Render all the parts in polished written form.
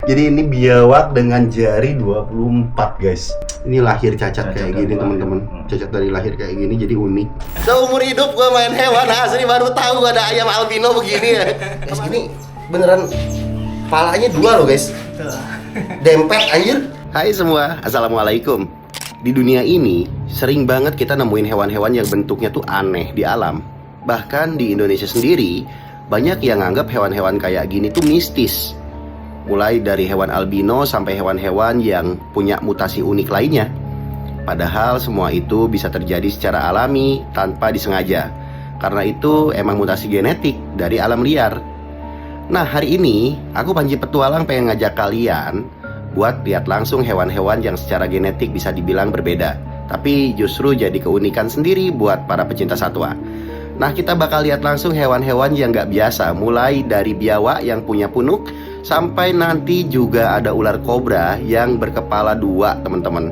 Jadi ini biawak dengan jari 24 guys. Ini lahir cacat kayak gini teman-teman. Cacat dari lahir kayak gini jadi unik. Seumur hidup gue main hewan asli baru tahu ada ayam albino begini ya. Guys gini beneran palanya dua loh guys. Dempet anjir. Hai semua, assalamualaikum. Di dunia ini sering banget kita nemuin hewan-hewan yang bentuknya tuh aneh di alam. Bahkan di Indonesia sendiri banyak yang nganggap hewan-hewan kayak gini tuh mistis. Mulai dari hewan albino sampai hewan-hewan yang punya mutasi unik lainnya. Padahal semua itu bisa terjadi secara alami tanpa disengaja. Karena itu emang mutasi genetik dari alam liar. Nah hari ini aku Panji Petualang pengen ngajak kalian buat lihat langsung hewan-hewan yang secara genetik bisa dibilang berbeda, tapi justru jadi keunikan sendiri buat para pecinta satwa. Nah kita bakal lihat langsung hewan-hewan yang gak biasa, mulai dari biawak yang punya punuk sampai nanti juga ada ular kobra yang berkepala dua teman-teman.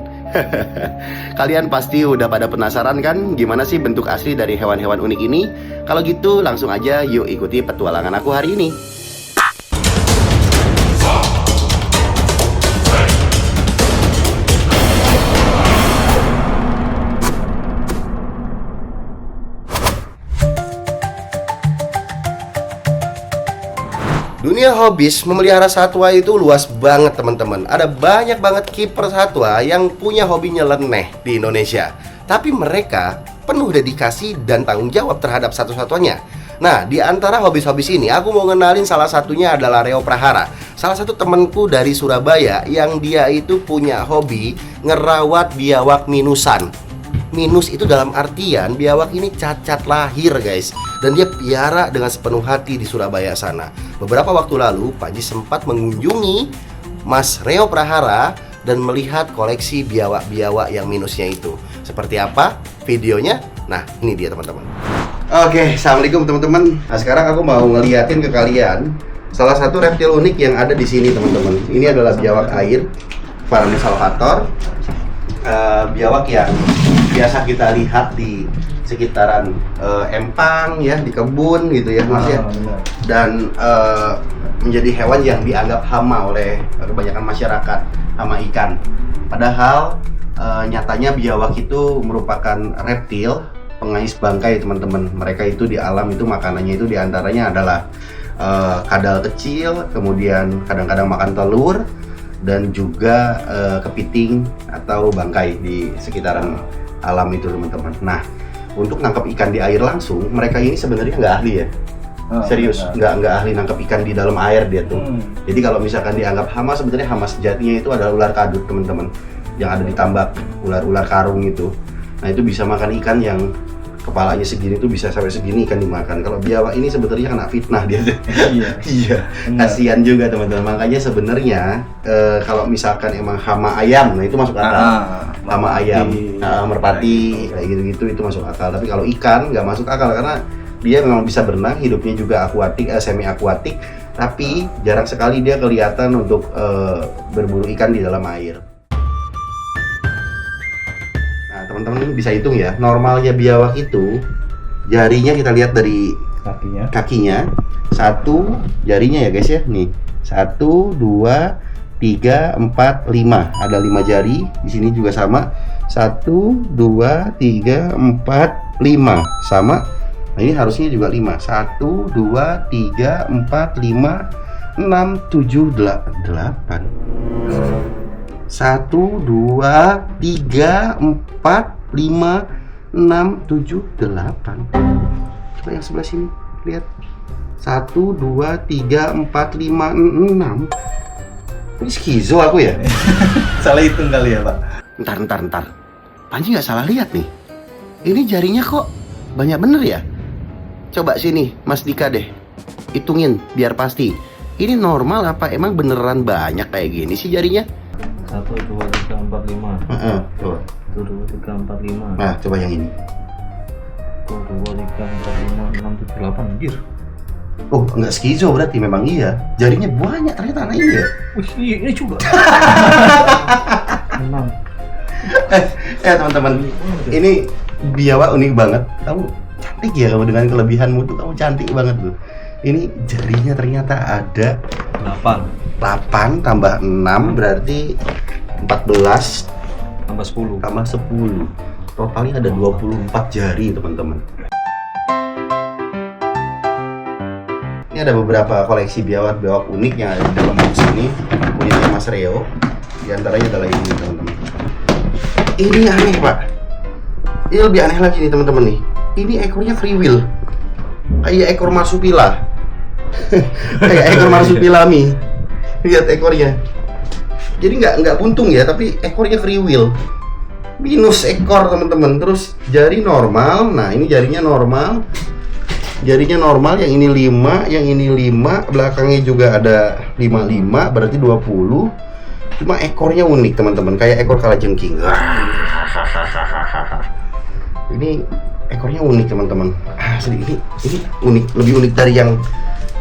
Kalian pasti udah pada penasaran kan gimana sih bentuk asli dari hewan-hewan unik ini? Kalau gitu langsung aja yuk ikuti petualangan aku hari ini. Dunia hobis memelihara satwa itu luas banget teman-teman. Ada banyak banget kiper satwa yang punya hobi nyeleneh di Indonesia. Tapi mereka penuh dedikasi dan tanggung jawab terhadap satu-satunya. Nah, di antara hobis-hobis ini aku mau ngenalin salah satunya adalah Reo Prahara. Salah satu temanku dari Surabaya yang dia itu punya hobi ngerawat biawak minusan. Minus itu dalam artian biawak ini cacat lahir guys. Dan dia piara dengan sepenuh hati di Surabaya sana. Beberapa waktu lalu Panji sempat mengunjungi Mas Reo Prahara dan melihat koleksi biawak-biawak yang minusnya itu. Seperti apa videonya? Nah ini dia teman-teman. Oke, assalamualaikum teman-teman. Nah sekarang aku mau ngeliatin ke kalian salah satu reptil unik yang ada di sini teman-teman. Ini adalah biawak air, Varanus salvator. Biawak yang biasa kita lihat di sekitaran empang ya, di kebun gitu ya Mas ya. Dan menjadi hewan yang dianggap hama oleh kebanyakan masyarakat, hama ikan. Padahal nyatanya biawak itu merupakan reptil pengais bangkai teman-teman. Mereka itu di alam itu makanannya itu diantaranya adalah kadal kecil, kemudian kadang-kadang makan telur, dan juga kepiting atau bangkai di sekitaran alam itu teman-teman. Nah untuk nangkap ikan di air langsung, mereka ini sebenarnya nggak ahli ya. Serius, nggak ahli nangkap ikan di dalam air dia tuh. Jadi kalau misalkan dianggap hama, sebenarnya hama sejatinya itu adalah ular kadut teman-teman, yang ada di tambak, ular karung itu. Nah itu bisa makan ikan yang kepalanya segini tuh bisa sampai segini ikan dimakan. Kalau biawak ini sebenarnya kena fitnah dia. Iya. Kasihan juga teman-teman. Makanya sebenarnya kalau misalkan emang hama ayam, nah itu masuk akal. Hama ayam, merpati, kayak gitu-gitu itu masuk akal. Tapi kalau ikan nggak masuk akal karena dia memang bisa berenang, hidupnya juga akuatik, semi akuatik. Tapi jarang sekali dia kelihatan untuk berburu ikan di dalam air. Nah teman-teman bisa hitung ya, normalnya biawak itu jarinya kita lihat dari kakinya. Satu jarinya ya guys ya, nih 1, 2, 3, 4, 5. Ada 5 jari. Di sini juga sama. 1, 2, 3, 4, 5. Sama. Nah, ini harusnya juga 5. 1, 2, 3, 4, 5, 6, 7, 8. 1, 2, 3, 4, 5, 6, 7, 8. Coba yang sebelah sini. Lihat. 1, 2, 3, 4, 5, 6. Ini skizo aku ya? Salah hitung kali ya Pak? Ntar Panji nggak salah lihat nih. Ini jarinya kok banyak bener ya? Coba sini Mas Dika deh, hitungin biar pasti. Ini normal apa emang beneran banyak kayak gini sih jarinya? 1, 2, 3, 4, 5. Coba 1, 2, 3, 4, 5. Nah coba yang ini. 1, 2, 3, 4, 5, 6, 7, 8. Anjir. Oh nggak skizo berarti, memang iya. Jarinya banyak ternyata anak ini ya. Wih ini juga. Menang. Teman-teman, ini biawak unik banget. Kamu cantik ya, kamu dengan kelebihanmu tuh kamu cantik banget tuh. Ini jarinya ternyata ada 8. 8 tambah 6 berarti 14 tambah 10. tambah 10. Totalnya ada 24 jari, teman-teman. Ini ada beberapa koleksi biawak-biawak unik yang ada di dalam box ini, punya Mas Reo. Di antaranya adalah ini, teman-teman. Ini aneh, Pak. Ini lebih aneh lagi nih, teman-teman nih. Ini ekornya free will. Kayak ekor marsupila. Kayak ekor marsupilami. Lihat ekornya. Jadi nggak buntung ya, tapi ekornya free will. Minus ekor, teman-teman. Terus jari normal. Nah, ini jarinya normal. Jarinya normal, yang ini 5, yang ini 5, belakangnya juga ada 55, berarti 20. Cuma ekornya unik, teman-teman, kayak ekor kalajengking. Ini ekornya unik, teman-teman. Asli, ini unik, lebih unik dari yang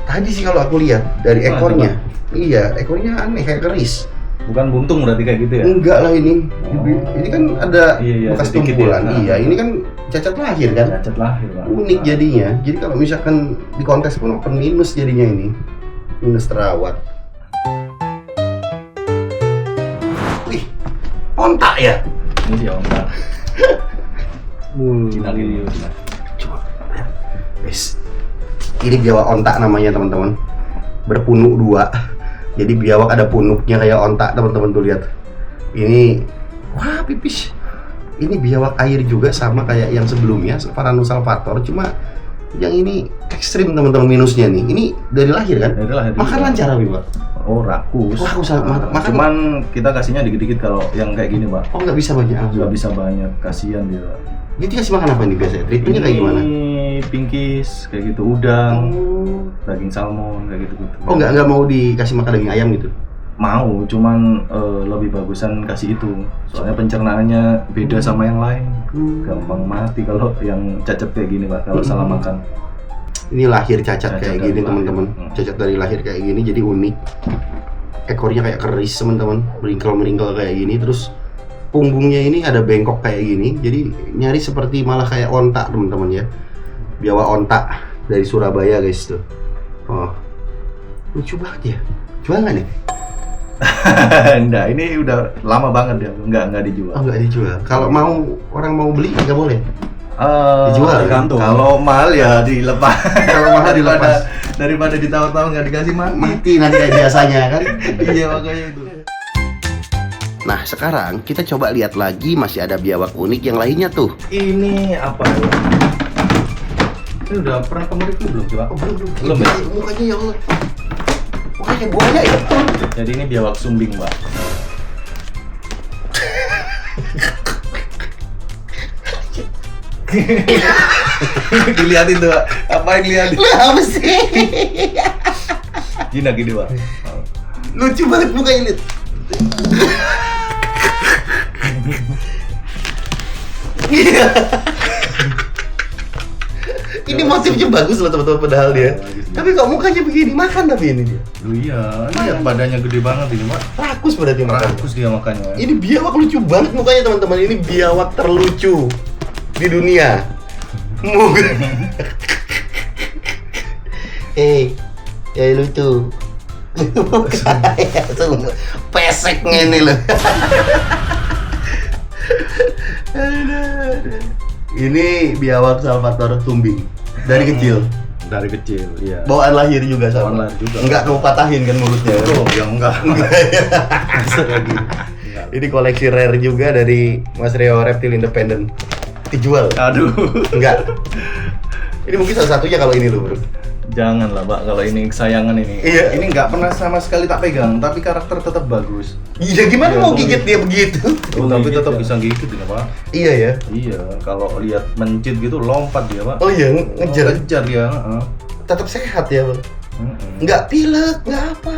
tadi sih kalau aku lihat dari ekornya. Iya, ekornya aneh kayak keris. Bukan buntung berarti kayak gitu ya? Enggak lah ini. Ini kan ada bekas sedikit tumpulan. ya. Iya, ini kan cacat lahir kan? Cacat lahir, Pak. Unik jadinya. Jadi kalau misalkan di kontes pun open minus jadinya ini. Minus terawat. Wih, ontak ya? Ini dia ontak. Cina liliu. Coba. Guys. Ini biawak ontak namanya, teman-teman. Berpunuk 2. Jadi biawak ada punuknya kayak ontak, teman-teman tuh lihat. Ini wah pipis. Ini biawak air juga sama kayak yang sebelumnya, Varanus salvator, cuma yang ini ekstrim, teman-teman, minusnya nih. Ini dari lahir kan? Dari lahir. Makan lancar apa, Pak? Oh, rakus. Rakus, makan. Cuman kita kasihnya dikit-dikit kalau yang kayak gini, Pak. Oh, nggak bisa banyak. Nggak bisa banyak, kasihan dia. Jadi kasih makan apa nih biasanya? Treatmentnya kayak gimana? Pinkies, kayak gitu, udang, daging salmon, kayak gitu-gitu. Oh, nggak mau dikasih makan daging ayam gitu? Mau, cuman lebih bagusan kasih itu. Soalnya pencernaannya beda sama yang lain. Gampang mati kalau yang cacat kayak gini, Pak, kalau salah makan. Ini lahir cacat kayak dari gini, lahir. teman-teman. Cacat dari lahir kayak gini, jadi unik. Ekornya kayak keris, teman-teman. Meringkel-meringkel kayak gini, terus punggungnya ini ada bengkok kayak gini. Jadi nyari seperti malah kayak ontak, teman-teman ya. Biawak ontak dari Surabaya, guys tuh. Oh, lucu banget ya. Jual nggak nih? Enggak, ini udah lama banget ya, enggak dijual. Oh, nggak dijual. Kalau mau orang mau beli nggak boleh. Dijual tergantung. Kalau mahal ya dilepas. Kalau mahal dilepas. Daripada ditawar-tawar nggak dikasih mati. Mati nanti kayak biasanya kan. Iya, makanya itu. Nah, sekarang kita coba lihat lagi, masih ada biawak unik yang lainnya tuh. Ini apa ya? Ini udah pernah kamu review belum sih, Pak? Belum ya? Mukanya ya Allah. Mukanya buaya ya? Jadi ini biawak sumbing, Pak. Dilihatin tuh, Pak. Apa yang dilihatin? Apa sih? Jinak gini, Pak. Lucu banget mukanya, lihat. Ini motifnya bagus loh, teman-teman, padahal dia. Tapi kok mukanya begini, makan tapi ini dia. Lu iya, lihat badannya gede banget ini, Pak. Rakus berarti makan. Rakus dia makannya. Ini biawak lucu banget mukanya, teman-teman. Ini biawak terlucu di dunia. Ya lucu. Pesek ini loh. Ini biawak salvator sumbing dari kecil. Dari kecil, iya. Bawaan lahir juga sama. Bawaan lahir juga. Enggak kamu patahin kan mulutnya. Oh, ya enggak. Ini koleksi rare juga dari Mas Reo Reptil Independent. Dijual? Aduh. Enggak. Ini mungkin salah satunya kalau ini loh, bro. Jangan lah, Pak, kalau ini kesayangan ini. Iya. Ini nggak pernah sama sekali tak pegang, tapi karakter tetap bagus. Iya, gimana Iya, mau mau gigit dia begitu? Oh, tapi gigit tetap ya. bisa gigit ini, Pak. Iya ya. Iya, kalau lihat mencit gitu lompat dia, Pak. Oh iya, ngejar. Ngejar dia, heeh. Tetap sehat ya, bro. Mm-mm. Nggak pilek, nggak apa.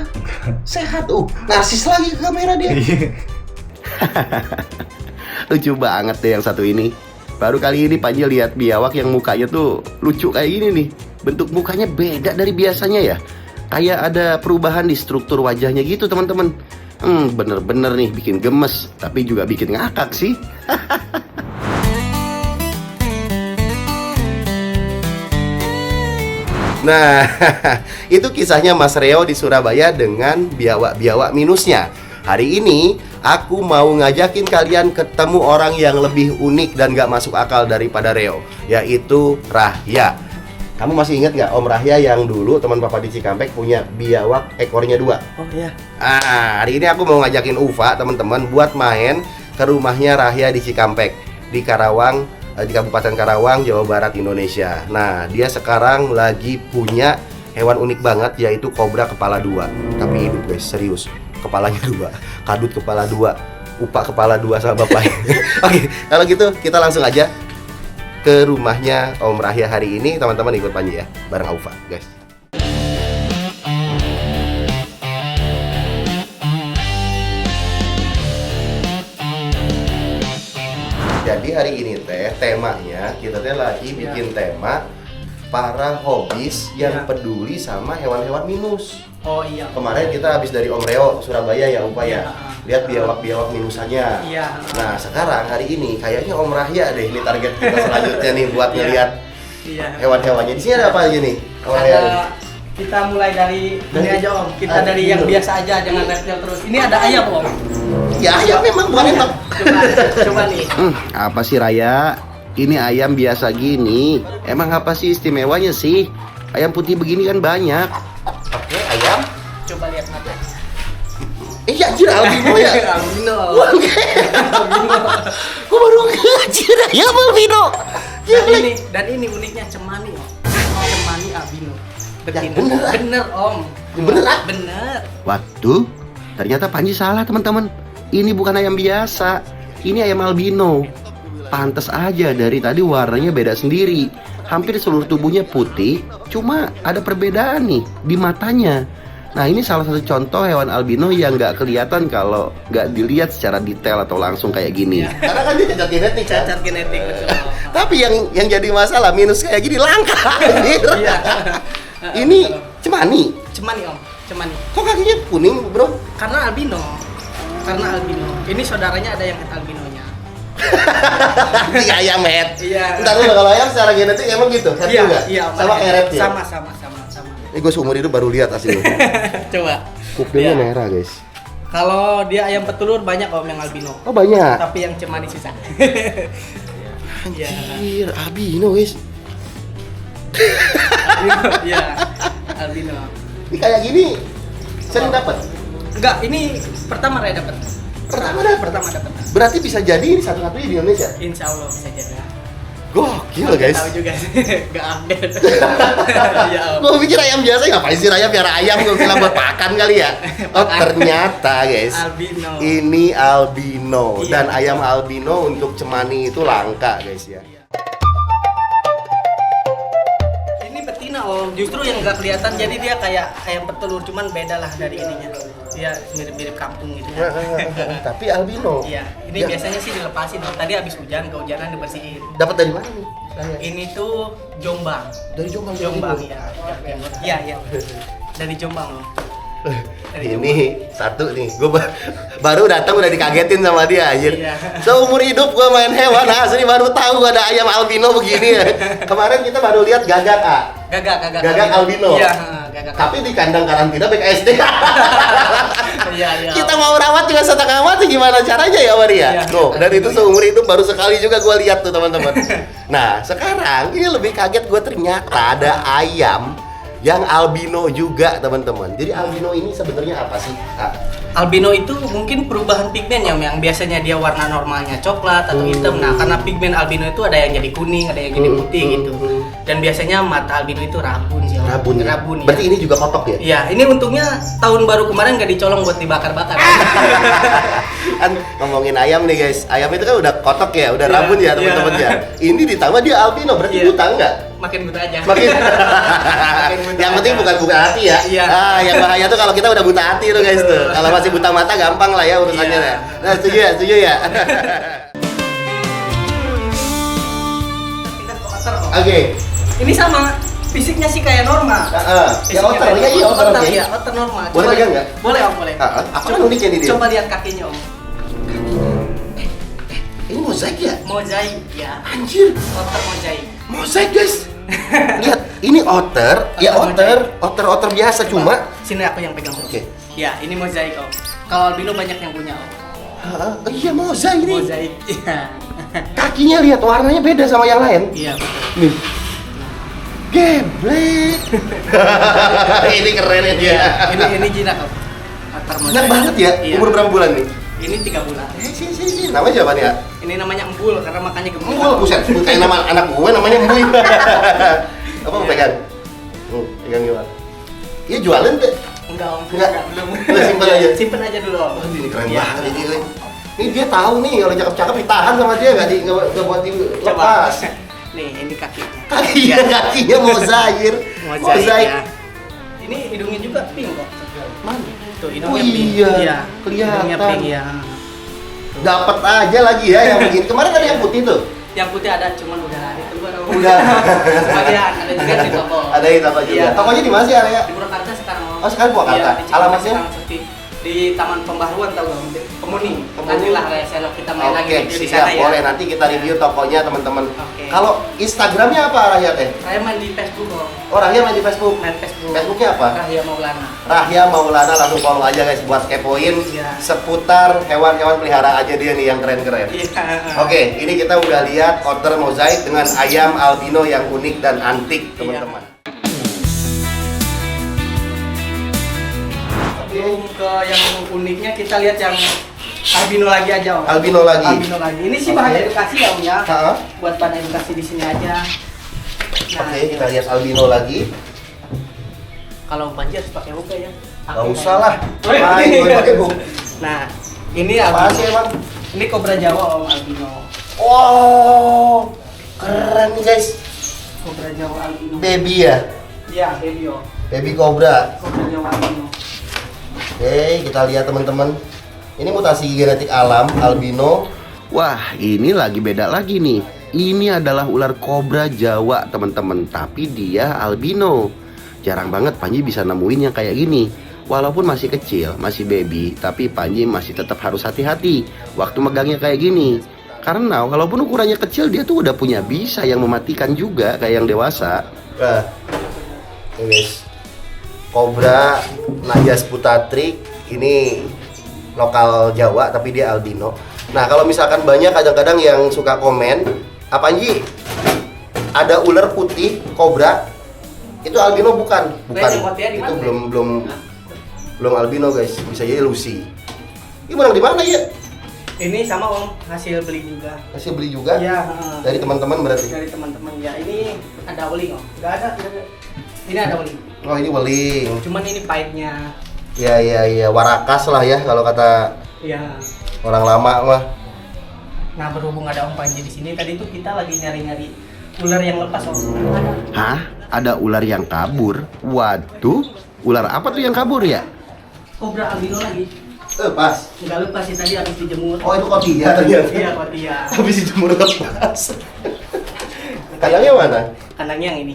Sehat, narsis lagi ke kamera dia. Iya. Lucu banget deh yang satu ini. Baru kali ini Panji lihat biawak yang mukanya tuh lucu kayak gini nih. Bentuk mukanya beda dari biasanya ya. Kayak ada perubahan di struktur wajahnya gitu, teman-teman. Bener-bener nih bikin gemes, tapi juga bikin ngakak sih. Nah, itu kisahnya Mas Reo di Surabaya dengan biawak-biawak minusnya. Hari ini aku mau ngajakin kalian ketemu orang yang lebih unik dan gak masuk akal daripada Reo, yaitu Rahya. Kamu masih ingat gak Om Rahya yang dulu teman Papa di Cikampek punya biawak ekornya 2? Oh iya. Hari ini aku mau ngajakin Ufa teman-teman buat main ke rumahnya Rahya di Cikampek, di Karawang, di Kabupaten Karawang, Jawa Barat, Indonesia. Nah, dia sekarang lagi punya hewan unik banget, yaitu kobra kepala 2. Tapi hidup guys, serius. Kepalanya 2, kadut kepala 2, upak kepala 2 sama bapaknya. Oke, kalau gitu kita langsung aja ke rumahnya Om Rahya hari ini. Teman-teman ikut Panji ya, bareng Ufa guys. Jadi hari ini temanya kita lagi bikin tema para hobis yang peduli sama hewan-hewan minus. Oh iya. Kemarin kita habis dari Om Reo Surabaya ya Upa ya. Lihat biawak-biawak minusannya. Iya. Nah, sekarang hari ini kayaknya Om Rahya deh ini target kita selanjutnya nih buat ngelihat hewan-hewannya. Di sini ada apa aja nih? Om Rahya. Kita mulai dari ini aja Om. Kita dari yang biasa aja, jangan reptil terus. Ini ada ayam Om. Ya ayam memang bukan enak. Coba nih. Apa sih Raya? Ini ayam biasa gini. Emang apa sih istimewanya sih? Ayam putih begini kan banyak. Oke, ayam. Coba lihat mata. Iya, anjir albino ya. Albino. Oke. Gua baru ngajir ayam albino. Dan ini uniknya cemani Om. Cemani albino. Yang bener, ah? Bener Om. Bener, ah? Bener. Waduh, ternyata Panji salah teman-teman. Ini bukan ayam biasa. Ini ayam albino. Pantes aja dari tadi warnanya beda sendiri. Hampir seluruh tubuhnya putih, cuma ada perbedaan nih di matanya. Nah, ini salah satu contoh hewan albino yang nggak kelihatan kalau nggak dilihat secara detail atau langsung kayak gini. Karena kan dia cacat genetik kan? Cacat genetik betul. Tapi yang jadi masalah minus kayak gini langka. Iya. Ini cemani. Cemani Om. Cemani. Kok kakinya kuning, Bro? Karena albino. Ini saudaranya ada yang albinonya. Iya, ayam head. Iya. Entar dulu, kalau ayam secara genetik emang gitu? Head Iya, juga? iya. Sama kayak reptil? Sama. Ini gue seumur hidup baru lihat aslinya. Coba. Kupingnya Iya. merah, guys. Kalau dia ayam petelur banyak Om yang albino. Oh, banyak. Tapi yang cemani sisa. Iya. Anjir, albino, guys. Iya. Albino. Ini kayak gini sering dapat. Enggak, ini pertama Raya dapat. Pertama dapat. Berarti bisa jadi ini satu-satunya di Indonesia. Insya Allah bisa jadi. Gokil, guys. Tahu juga sih, nggak update. Ya Om. Gue pikir ayam biasa, ngapain sih Raya piara ayam? Gue bilang buat pakan kali ya. Oh, ternyata guys, Albino. ini albino. Iya. Dan ayam albino untuk cemani itu langka guys ya. Ini betina Om, justru yang nggak kelihatan jadi dia kayak ayam petelur, cuman beda lah dari ininya. Dia mirip-mirip kampung gitu ya. Tapi albino. Iya, ini Ya. biasanya sih dilepasin Om. Tadi habis hujan, kehujanan dibersihin. Dapat dari mana nih? Ini tuh Jombang. Dari Jombang. Jombang ya. Iya. Dari Jombang Om. Dari Ini satu nih, gue baru datang udah dikagetin sama dia anjir. Iya. Seumur hidup gue main hewan asli baru tahu ada ayam albino begini ya. Kemarin kita baru lihat gagak Gagak albino. Iya, gagak. Tapi di kandang karantina BKSD. Iya. Kita mau rawat cuma setengah mati, gimana caranya ya Maria? Iya. Tuh, dan itu seumur hidup baru sekali juga gue lihat tuh teman-teman. Nah, sekarang ini lebih kaget gue, ternyata ada ayam yang albino juga teman-teman. Jadi albino ini sebenarnya apa sih? Albino itu mungkin perubahan pigmen yang biasanya dia warna normalnya coklat atau hitam. Nah, karena pigmen albino itu ada yang jadi kuning, ada yang jadi putih gitu. Dan biasanya mata albino itu rabun sih. Rabun. Rabun. Berarti ini juga kotok ya? Iya, ini untungnya tahun baru kemarin nggak dicolong buat dibakar-bakar. Kan ngomongin ayam nih guys, ayam itu kan udah kotok ya, udah Iya, rabun ya teman-teman iya. ya. Ini ditambah dia albino, berarti Iya. buta enggak? Makin buta aja. Makin. buta Yang penting aja. bukan buta hati ya. Iya. Yang bahaya tuh kalau kita udah buta hati tuh guys tuh. Kalau masih buta mata gampang lah ya urusannya Iya. ya. Nah, setuju ya, setuju ya. Pindah ke otter, Om. Oke. Ini sama, fisiknya sih kayak normal. Ya Fisiknya otter, kayak iya otter. otter, Oke. iya, otter normal. Boleh pegang nggak? Boleh Om, boleh. Apa kan uniknya nih dia? Coba lihat kakinya Om. Ini mozaik ya? Mozaik ya. Anjir, Otter mozaik. mozaik guys. Lihat, Ini otter, ya otter biasa cuma. Sini aku yang pegang. Oke. Ya, ini mozaik om. Kalau albino banyak yang punya om. Iya mozaik ini. Mozaik. Iya. Kakinya lihat warnanya beda sama yang lain. Iya betul. Nih. Geblek. Ini keren ya dia. Ini jinak om. Otter mozaik. Enak banget ya. Iya. Umur berapa bulan nih? Ini 3 bulan. Sini. Namanya siapa nih ya? Ini namanya embul karena makannya gemuk. Embul, buset. Kayak nama anak gue namanya Embul. Apa mau pegang? Pegang gimana? Iya jualan deh. Enggak om. Enggak. Belum. Udah simpen aja. Simpen aja dulu om. Wah, ini keren Iya. banget ini. Ini dia tahu nih kalau cakep-cakep ditahan sama dia nggak buat Coba. dilepas. Nih, ini kakinya. Kakinya mozaik. Mozaik. Ya. Ini hidungnya juga pink kok. Mana? Tuh, Oh hidungnya pink. iya, kelihatan. Hidungnya pink ya. Dapat aja lagi ya yang begini. Kemarin ada yang putih tuh. Yang putih ada cuman udah itu baru. Udah. Sebagian ada juga di toko. Ada di toko juga. Iya. Tokonya di mana sih area? Di Purwakarta sekarang. Om. Oh, sekarang Purwakarta. Iya, di Cikoneng Alamatnya? sekarang sepi. Di Taman Pembaruan tahu nggak? Kemuning. Kemuning. Nanti lah Selok kita main lagi Oke, video di siap. sana ya. Boleh nanti kita review tokonya teman-teman. Oke. Kalau Instagramnya apa Rahya teh? Saya main di Facebook om. Oh, Rahya main di Facebook. Main Facebook. Facebooknya apa? Rahya Maulana. Rahya Maulana, langsung follow aja guys buat kepoin Iya. seputar hewan-hewan pelihara aja dia nih yang keren-keren. Iya. Oke, ini kita udah lihat otter mozaik dengan ayam albino yang unik dan antik, teman-teman. Sebelum ke yang uniknya kita lihat yang albino lagi aja om. Albino lagi. Albino lagi. Ini sih bahan Oke. edukasi ya om ya. Ha-ha. Buat bahan edukasi di sini aja. Nah, Oke, kita lihat albino lagi. kalau Panji harus pakai buka ya. Gak usah lah. Wih. Main gue pakai buku. Nah, ini Apaan sih albino. emang? Ini kobra Jawa om albino. Wow, keren nih guys. Kobra Jawa albino. Baby ya, Iya, baby om. baby cobra. Kobra Jawa albino. Oke, kita lihat teman-teman. Ini mutasi genetik alam albino. Wah, ini lagi beda lagi nih. Ini adalah ular kobra Jawa, teman-teman, tapi dia albino. Jarang banget Panji bisa nemuin yang kayak gini. Walaupun masih kecil, masih baby, tapi Panji masih tetap harus hati-hati waktu megangnya kayak gini. Karena walaupun ukurannya kecil, dia tuh udah punya bisa yang mematikan juga kayak yang dewasa. Nah, guys. Kobra Najas putatrik ini lokal Jawa tapi dia albino. Nah, kalau misalkan banyak kadang-kadang yang suka komen, "Apa Panji? Ada ular putih kobra itu albino bukan?" Bukan. Yang kotia di Itu mana? belum albino, guys. Bisa jadi Lucy. Ini menang di mana ya? Ini sama om hasil beli juga. Masih beli juga? Iya. Dari teman-teman berarti. Dari teman-teman ya. Ini ada weling om. Nggak ada. Ini ada weling. Oh, ini weling. Cuman ini pahitnya. Iya, warakas lah ya kalau kata Iya. orang lama mah. Nah, berhubung ada Om Panji di sini, tadi tuh kita lagi nyari-nyari ular yang lepas om. Ada. Hah? Ada ular yang kabur? Waduh, ular apa tuh yang kabur ya? Kobra albino lagi. Pas. Nggak lepas sih tadi habis dijemur. Oh, itu kotia ternyata. Iya, kotia. Habis dijemur lepas. Kandangnya mana? Kandangnya yang ini.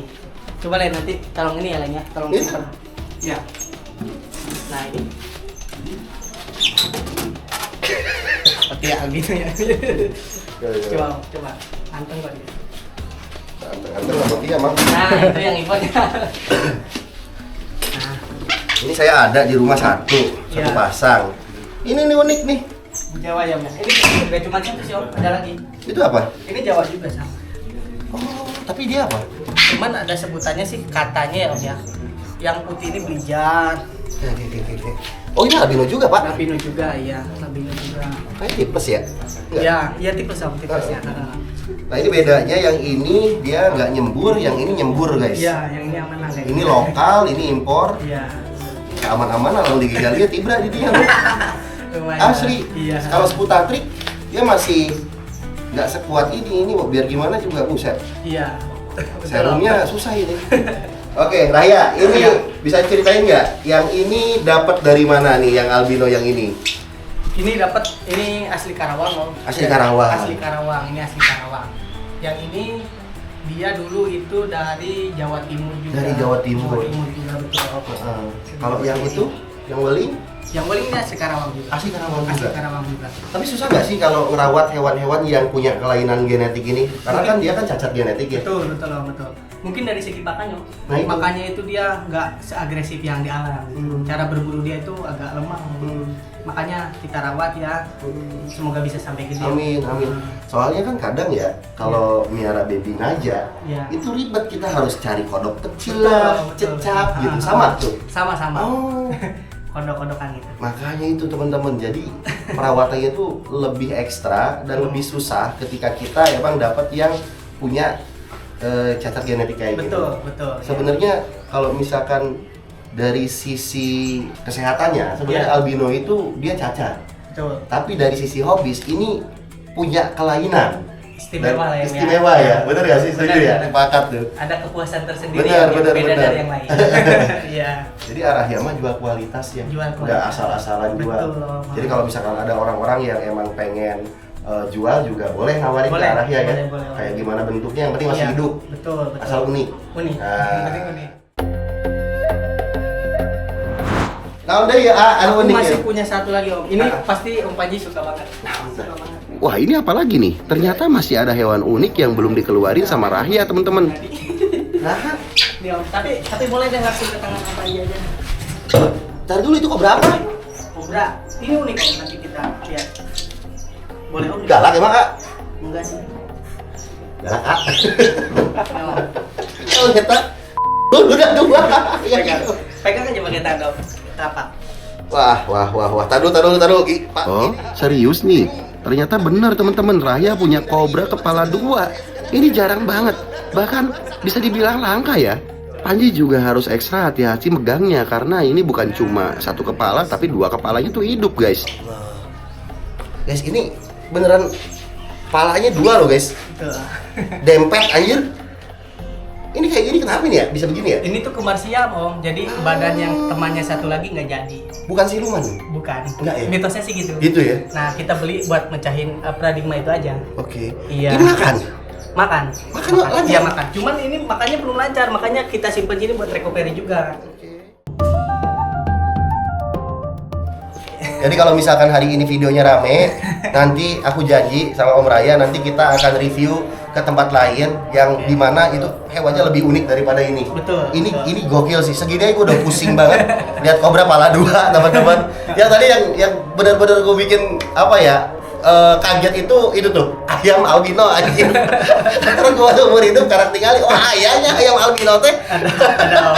Coba lihat nanti, tolong ini ya Len ya, tolong Ini? simpan. Ya. Nah ini. Kotia albino ya. Coba, Om, coba. Anteng kok dia. Anteng lah kotia, Mang. Nah, itu yang impornya. Nah, Ini saya ada di rumah satu Iya. pasang. Ini nih unik nih. Jawa ya, Mas. Ini juga cuma satu sih, Om. Ada lagi. Itu apa? Ini Jawa juga sama. Oh, tapi dia apa? Cuman ada sebutannya sih katanya ya, Om ya. Yang putih ini belijar. Oh, ini albino juga, Pak. Labino juga, iya. Labino juga. Kayak tipes ya? Enggak. Iya, iya tipes Om, tipesnya. Nah, ini bedanya yang ini dia nggak nyembur, yang ini nyembur, guys. Iya, yang ini aman lah. guys. Ini lokal, ini impor. Iya. Aman-aman lalu digigit dia tibra di dia. Lumayan. Asli. Iya. Kalau seputatrik dia masih nggak sekuat ini mau biar gimana juga buset. Iya. Serumnya susah ini. Oke, Raya, ini Iya. bisa ceritain nggak? Yang ini dapat dari mana nih yang albino yang ini? Ini dapat ini asli Karawang, Om. Asli Karawang. Asli Karawang, ini asli Karawang. Yang ini dia dulu itu dari Jawa Timur juga. Dari Jawa Timur. Jawa Timur juga betul. Kalau yang itu, yang weling, Yang paling ini asli Karawang juga. asli Karawang Asli juga. Karawang juga. Tapi susah nggak sih kalau ngerawat hewan-hewan yang punya kelainan genetik ini? Karena kan dia kan cacat genetik ya. Betul, betul, Om, betul. Mungkin dari segi pakannya, Nah, itu. makanya itu dia nggak seagresif yang di alam. Cara berburu dia itu agak lemah. Makanya kita rawat ya. Semoga bisa sampai gede. Amin, amin. Soalnya kan kadang ya, kalau miara baby naja, Ya. itu ribet, kita harus cari kodok kecil Betul, lah, betul. cecap gitu. Sama tuh. Sama-sama. Oh, Kodok-kodokan gitu. makanya itu teman-teman. Jadi perawatannya itu lebih ekstra dan lebih susah ketika kita emang dapat yang punya cacat genetik kayak gitu. Betul. Sebenarnya kalau misalkan dari sisi kesehatannya, sebenarnya Iya. albino itu dia cacat. Betul. Tapi dari sisi hobis ini punya kelainan. Istimewa lah ya. Istimewa ya, bener gak sih? Setuju Benar, ya? benar. Sepakat tuh. Ada kepuasan tersendiri Benar, yang benar, beda benar. dari yang lain. Iya. Jadi Arahya mah jual kualitas ya, Jual nggak kualitas. asal-asalan jual. Betul. Jadi kalau misalkan ada orang-orang yang emang pengen jual juga boleh nawarin ke Boleh, Arahya ya. boleh. Kayak gimana bentuknya, yang penting masih Iya, hidup. Betul. Asal unik. Unik. Nah. Yang penting unik. Nah udah ya, anu Aku unik masih ya. punya satu lagi Om. Ini Ah. pasti Om Panji suka banget. Suka banget. Wah ini apa lagi nih? Ternyata masih ada hewan unik yang belum dikeluarin sama Rahya teman-teman. Nah, Nih Om, tapi boleh deh langsung ke tangan Om Panji aja. ntar dulu itu kok berapa? Kobra. Ini unik Om, nanti kita lihat. Boleh Om? Galak emang kak? Enggak sih. Galak kak? Memang. Oh kita udah dua. Ya, Pegang. gitu. Pegang aja pakai tangan Om. Tapak. Wah. Taruh. Pak. Oh serius nih? Ternyata benar teman-teman, Rahya punya kobra kepala 2. Ini jarang banget, bahkan bisa dibilang langka ya. Panji juga harus ekstra hati-hati megangnya karena ini bukan cuma satu kepala tapi 2 kepalanya tuh hidup guys. Guys, ini beneran palanya 2 loh guys. Tuh. Dempet anjir. Ini kayak gini kenapa nih ya? Bisa begini ya? Ini tuh kembar siam Om. Jadi badan yang temannya satu lagi nggak jadi. Bukan siluman. Bukan. Enggak ya? Mitosnya sih gitu. Gitu ya? Nah, kita beli buat mecahin paradigma itu aja. Oke. Iya. Ini makan. Makan. Makan lancar? Iya makan. Cuman ini makannya belum lancar, makanya kita simpen sini buat recovery juga. Jadi kalau misalkan hari ini videonya rame, nanti aku janji sama Om Raya nanti kita akan review ke tempat lain yang dimana itu hewannya lebih unik daripada ini. Betul, Ini betul. ini gokil sih. Segini aja gue udah pusing banget lihat kobra pala 2 teman-teman. Yang tadi yang benar-benar gue bikin apa ya? Kaget itu tuh ayam albino anjir. Karena gue umur hidup karakter kali. Wah, ayahnya ayam albino teh. Ada Om.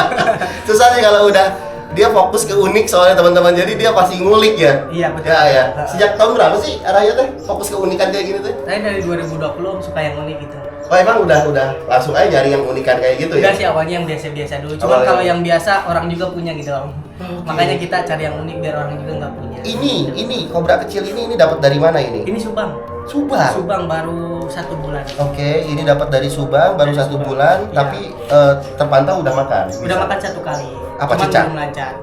Susah nih kalau udah dia fokus ke unik soalnya teman-teman, jadi dia pasti ngulik ya. Iya, betul. Ya. Sejak tahun berapa sih Araya teh fokus ke unikan kayak gini tuh? Saya dari 2020 Om suka yang unik gitu. Oh emang udah langsung aja nyari yang unikan kayak gitu ya? Enggak sih awalnya yang biasa-biasa dulu. Cuman Awalnya. kalau yang biasa orang juga punya gitu Om. Makanya kita cari yang unik biar orang juga nggak punya. Ini kobra kecil ini dapat dari mana ini? Ini Subang. Subang. Subang baru 1 bulan. Oke, ini dapat dari Subang baru Dari 1 Subang. bulan, Iya. tapi terpantau udah makan. Udah makan 1 kali. Apa, Cuman cicak? belum lancar.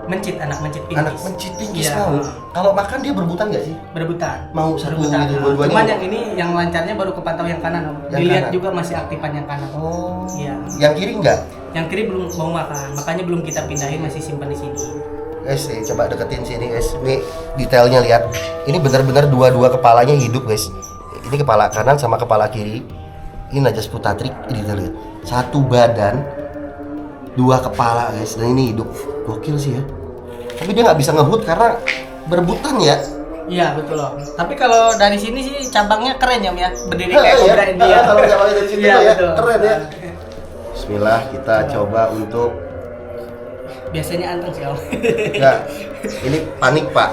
Anak mencit pinggis. Anak mencit pinggis Iya. mau. Kalau makan dia berebutan nggak sih? Berebutan. Mau satu Berebutan. gitu, dua-duanya Cuman mau. yang ini yang lancarnya baru kepantau yang kanan Om. Yang Dilihat kanan. juga masih aktifan yang kanan. Oh. Iya. Yang kiri enggak? Yang kiri belum mau makan, makanya belum kita pindahin, masih simpan di sini. Guys, coba deketin sini guys. Nih detailnya lihat. Ini benar-benar dua kepalanya hidup guys. Ini kepala kanan sama kepala kiri. Ini najas putatrik. Ini kita lihat. Satu badan, 2 kepala guys. Dan ini hidup. Gokil sih ya. Tapi dia nggak bisa ngebut karena berebutan ya. Iya betul Om. Tapi kalau dari sini sih cabangnya keren ya Om ya, berdiri Iya, kayak kobra India. kalau cabangnya dari situ Iya, ya, betul. keren ya. Bismillah, kita coba untuk. Biasanya anteng sih Om. Nah, ini panik Pak.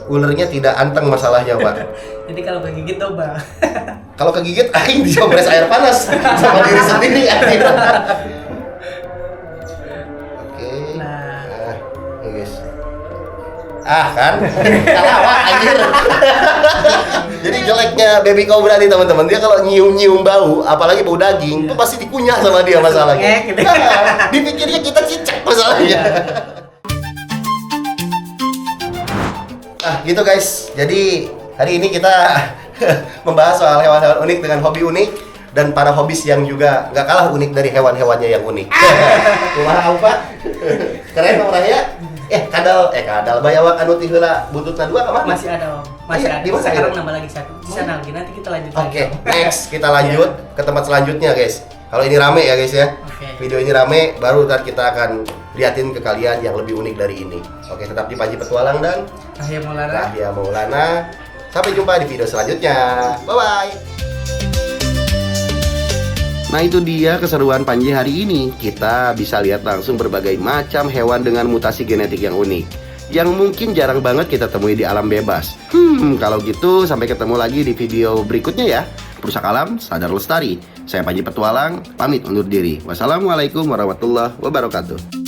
Ulernya tidak anteng masalahnya Pak. Jadi kalau kegigit coba. Kalau kegigit, aing dicompres air panas sama diri sendiri anjir. Oke. Nah. Ini guys. Kan? Kalawa anjir. Jadi jeleknya baby cobra nih teman-teman, dia kalau nyium-nyium bau, apalagi bau daging, itu pasti dikunyah sama dia masalahnya. Ngek, gitu. Nah, dipikirnya kita cicak masalahnya. Gitu guys. Jadi hari ini kita membahas soal hewan-hewan unik dengan hobi unik dan para hobis yang juga nggak kalah unik dari hewan-hewannya yang unik. Kumaha apa? Keren Om Raya. Kadal bayawak anu ti heula buntutna 2 ka mana? Masih ada Om. Masih Iya, ada. di mana Sekarang itu? nambah lagi 1. Di sana lagi. Nanti kita lanjut Oke, lagi. Om. next kita lanjut ke tempat selanjutnya guys. Kalau ini rame ya guys ya. Oke. Video ini rame, baru ntar kita akan liatin ke kalian yang lebih unik dari ini. Oke, tetap di Panji Petualang dan Rahya Maulana. Rahya Maulana. Sampai jumpa di video selanjutnya. Bye-bye. Nah itu dia keseruan Panji hari ini. Kita bisa lihat langsung berbagai macam hewan dengan mutasi genetik yang unik, yang mungkin jarang banget kita temui di alam bebas. Kalau gitu sampai ketemu lagi di video berikutnya ya. Perusak alam, sadar lestari. Saya Panji Petualang, pamit undur diri. Wassalamualaikum warahmatullahi wabarakatuh.